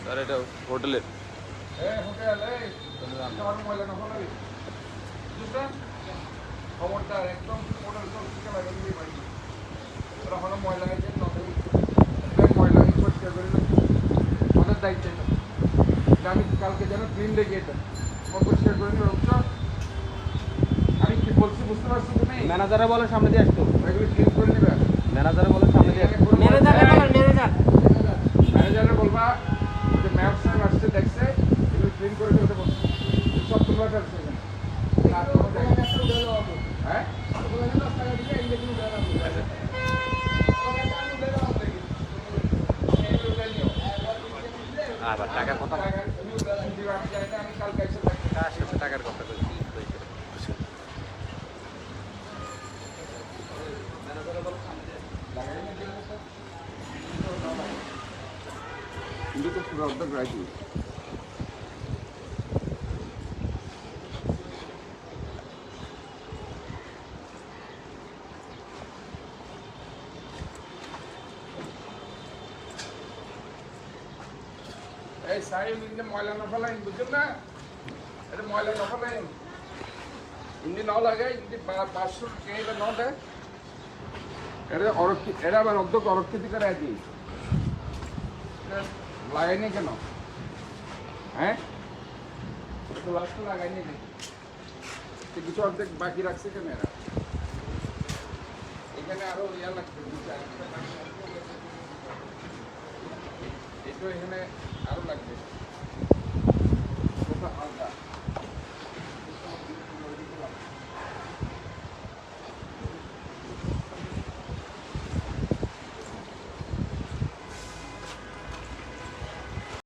sir এটা হোটেলের hotel ময়লা না ফেলাবি খবরদার একদম হোটেল চলছে লাগবে বাড়ি ওরা হলো ময়লা হয়েছে ময়লা পরিষ্কার করে আমাদের দায়িত্ব এটা আমি কালকে যেন ক্লিন লেগে এটা পরিষ্কার করে নিয়ে বুঝছো আমি কি বলছি বুঝতে পারছো তুমি ম্যানেজারে বলে সামনে দিয়ে আসতো এগুলো ক্লিন করে নিবে ম্যানেজারে বলে সামনে দিয়ে আসতো ম্যানেজারে বলবা যে ম্যাপ সাহেব আসছে দেখছে এগুলো ক্লিন করে দিতে বলছে সব তোমরা ফেলছে হ্যাঁ আবার টাকার কথা আমি কালকে এসে টাকার কথা কিন্তু তো পুরো অর্ধেক রাখি এই সাইড ইঞ্জিন ময়লা না ফেলাই বুঝছেন না এটা ময়লা না ফেলাই ইঞ্জিন ন লাগাই ইঞ্জিন 500 কেটা ন দেয় এটা আবার অর্ধেক অরক্ষিত করে আছি লাগাইনি কেন হ্যাঁ লাস্ট লাগাইনি কিছু অর্ধেক বাকি রাখছে কেন এরা এখানে আরো ইয়া লাগবে এটা এখানে আরো লাগবে